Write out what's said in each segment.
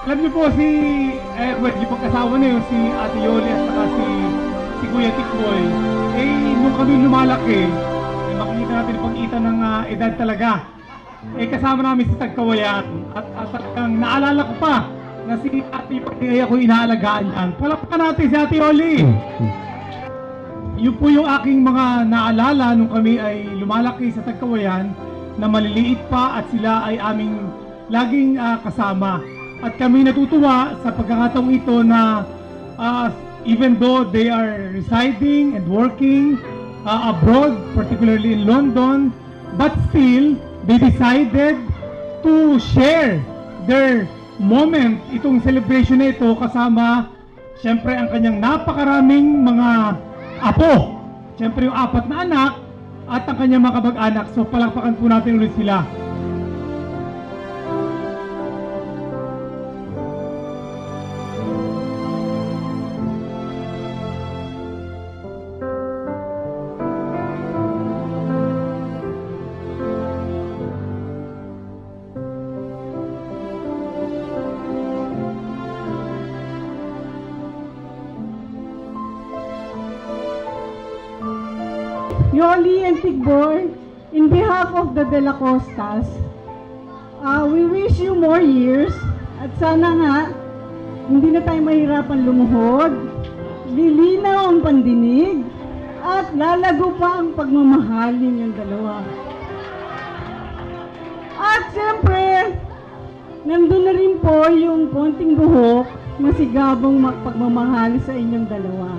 Alam niyo po well, yung pagkasawa na yun, si Ate Yoli at saka si Kuya Tikboy, nung kami lumalaki, makikita natin yung pag-itan ng edad talaga. Kasama namin si Tagkawayan at talagang naalala ko pa na si Ate Pagkaya ko inaalagaan yan. Palakpakan natin si Ate Yoli! Yun po yung aking mga naalala nung kami ay lumalaki sa Tagkawayan na maliliit pa at sila ay aming laging kasama. At kami natutuwa sa pagkakataong ito na even though they are residing and working abroad, particularly in London, but still, they decided to share their moment, itong celebration na ito kasama, syempre, ang kanyang napakaraming mga apo. Syempre, yung 4 na anak at ang kanyang mga kabag-anak. So, palakpakan po natin ulit sila. Yoli and Tikboy, in behalf of the De La Costas, we wish you more years at sana nga hindi na tayo mahirapan lumuhod, lilinaw ang pandinig, at lalago pa ang pagmamahal ninyong dalawa. At siyempre, nandun na rin po yung konting buhok na sigabong pagmamahal sa inyong dalawa.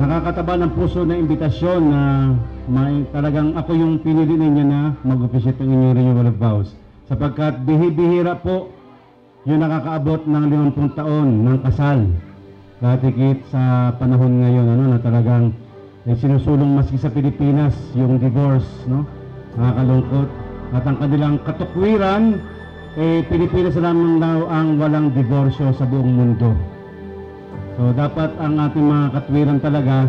Nakakataba ng puso na imbitasyon na talagang ako yung pinili ninyo na mag-officiate ng inyong renewal of vows. Sapagkat bihira po yung nakakaabot ng 50 taon ng kasal. Katikit sa panahon ngayon na talagang sinusulong maski sa Pilipinas yung divorce, no? Nakakalungkot. At ang kanilang katukwiran, Pilipinas lamang daw ang walang diborsyo sa buong mundo. So dapat ang ating mga katwiran talaga,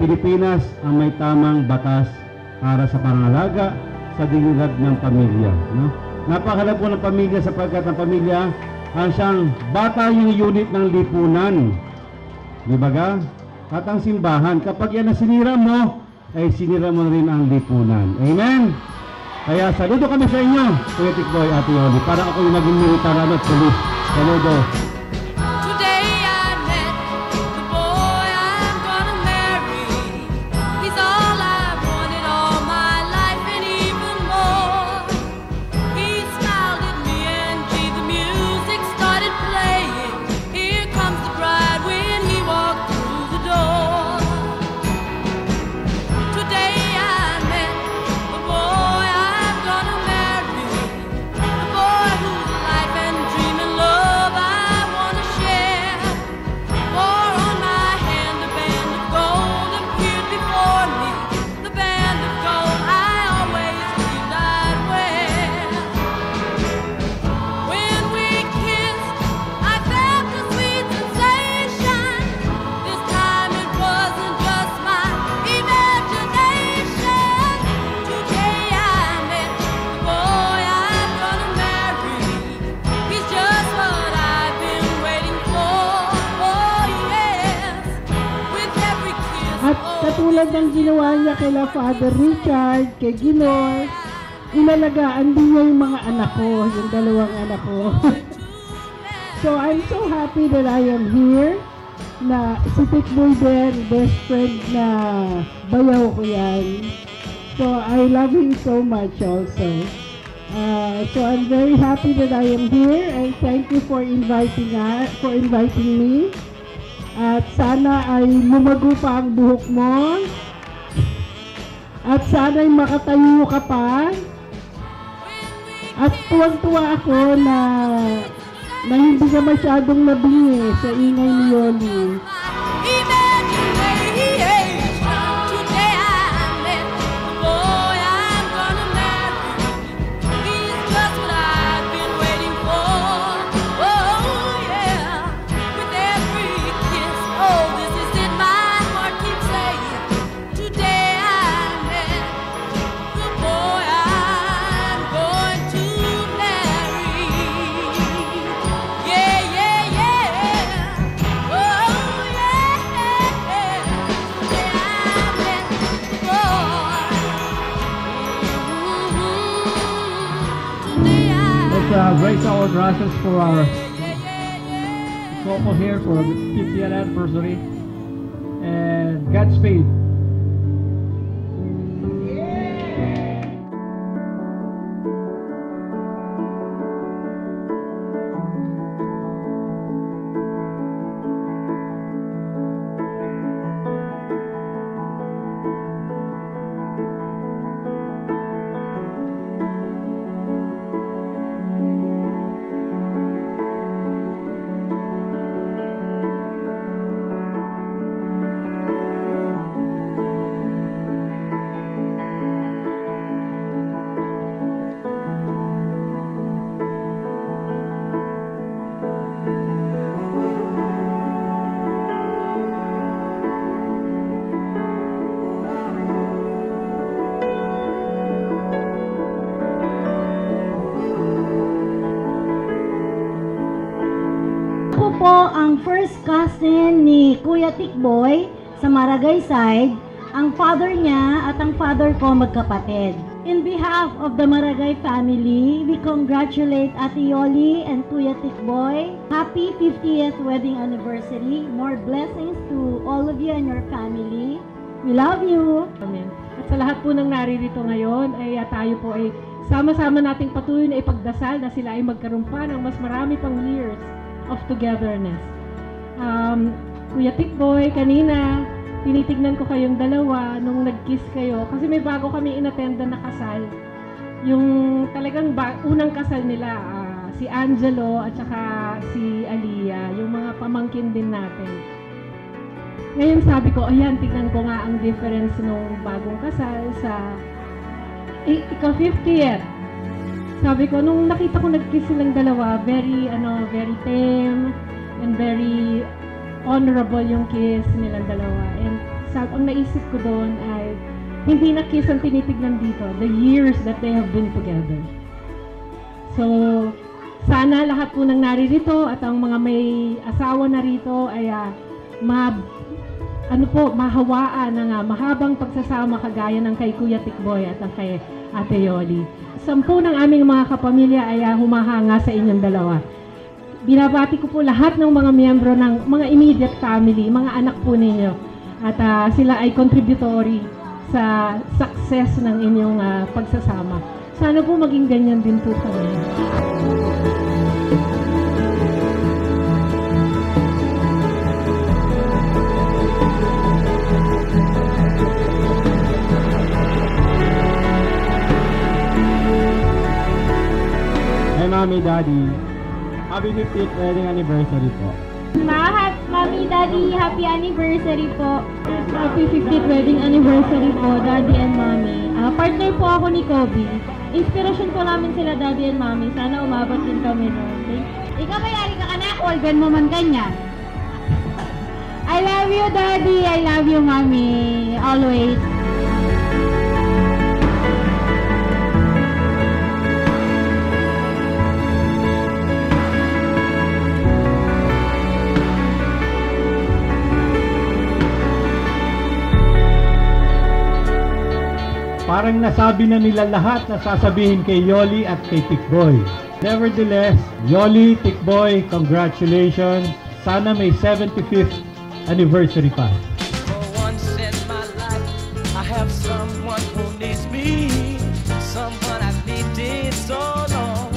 Pilipinas ang may tamang batas para sa pangalaga sa dignidad ng pamilya. No? Napakahalaga po ng pamilya sapagkat ang pamilya ang siyang bata yung unit ng lipunan. Di ba ga? At ang simbahan, kapag yan na sinira mo, ay sinira mo rin ang lipunan. Amen? Kaya saludo kami sa inyo, Kuya Tikboy, Ate Yoli, para ako yung naging militar at police. Saludo. Katulad ng ginawa niya kay Father Richard, kay Ginor, inalagaan din niya yung mga anak ko, yung 2 anak ko. So I'm so happy that I am here, na si Tikboy din, best friend na bayaw ko yan. So I love him so much also. So I'm very happy that I am here and thank you for inviting me. At sana ay lumago pa ang buhok mo. At sana ay makatayo ka pa. At tuwang-tuwa ako na hindi ka masyadong nabingi sa ingay ni Yoli. raise our glasses for our couple here for the 50th anniversary. And Godspeed. Ako po ang first cousin ni Kuya Tikboy sa Maragay side. Ang father niya at ang father ko magkapatid. In behalf of the Maragay family, we congratulate Ate Yoli and Kuya Tikboy. Happy 50th wedding anniversary. More blessings to all of you and your family. We love you. Amen. At sa lahat po ng naririto ngayon ay tayo po ay sama-sama nating patuloy na ipagdasal na sila ay magkaroon pa ng mas marami pang years of togetherness. Kuya Tikboy, kanina tinitignan ko kayong dalawa nung nag-kiss kayo kasi may bago kami inattenda na kasal. Yung talagang unang kasal nila, si Angelo at saka si Aliyah, yung mga pamangkin din natin. Ngayon sabi ko, ayan, tignan ko nga ang difference nung bagong kasal sa ika-50th. Sabi ko, nung nakita ko nag-kiss silang dalawa, very tame and very honorable yung kiss nilang dalawa. And ang naisip ko doon ay, hindi na kiss ang tinitignan dito, the years that they have been together. So, sana lahat po ng naririto at ang mga may asawa na rito ay mahawaan ng mahabang pagsasama kagaya ng kay Kuya Tikboy at ang kay Ate Yoli. 10 ng aming mga kapamilya ay humahanga sa inyong dalawa. Binabati ko po lahat ng mga miyembro ng mga immediate family, mga anak po ninyo. At sila ay contributory sa success ng inyong pagsasama. Sana po maging ganyan din po kami. Hi, Mommy, Daddy. Happy 50th wedding anniversary po. Mami, Daddy, happy anniversary po. Happy 50th wedding anniversary po, Daddy and Mommy. Partner po ako ni Kobe. Inspirasyon po namin sila, Daddy and Mommy. Sana umabot din kami noon. Ikaw mayari ka anak, Olgan mo man kanya. I love you, Daddy. I love you, Mommy. Always. Parang nasabi na nila lahat na sasabihin kay Yoli at kay Tikboy. Nevertheless, Yoli, Tikboy, congratulations. Sana may 75th anniversary pa. For once in my life, I have someone who needs me, someone I've needed so long.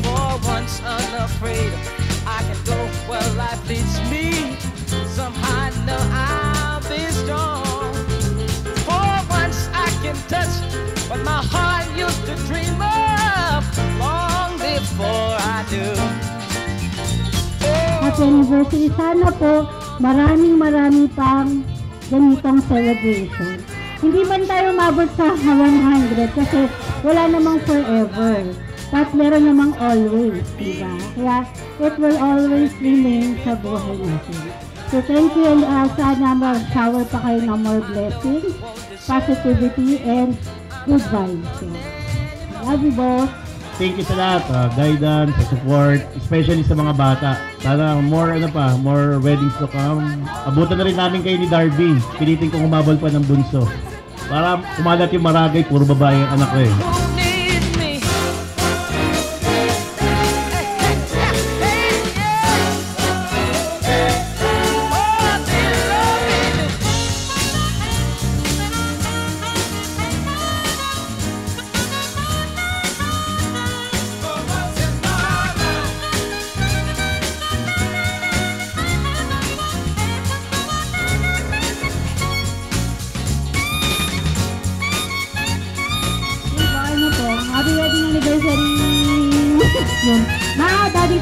For once unafraid, I can go where life leads me. Somehow I know I'll be strong. For once I can touch what my heart used to dream of long before I do. Happy anniversary. Sana po marami pang ganitong celebration. Hindi man tayo mabot sa 100 kasi wala namang forever. But meron namang always, diba? Kaya it will always remain sa buhay natin. So thank you and sana mag-shower pa kayo ng more blessings, positivity, and good vibes. So, love you both. Thank you sa lahat, guidance, support, especially sa mga bata. Sana more weddings to come. Abutan na rin namin kayo ni Darby. Pilitin kong umabol pa ng bunso. Para kumalat yung Maragay, puro babae ang anak ko eh. Who needs me?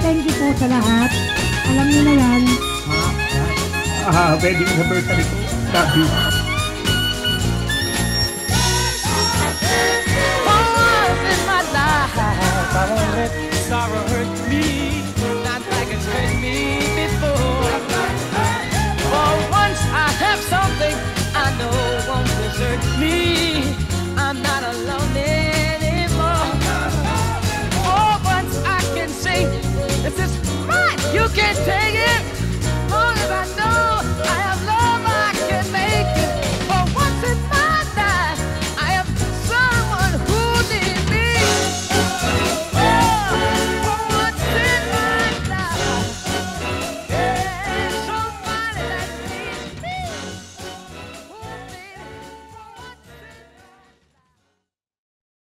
thank you po sa lahat. Alam niyo na yan. Wedding anniversary ko. Love you. Once in my life, I won't let sorrow hurt me, not like it's hurt me before. For once I have something I know won't desert me. I'm not alone anymore. For once I can say, this is mine. You can't take.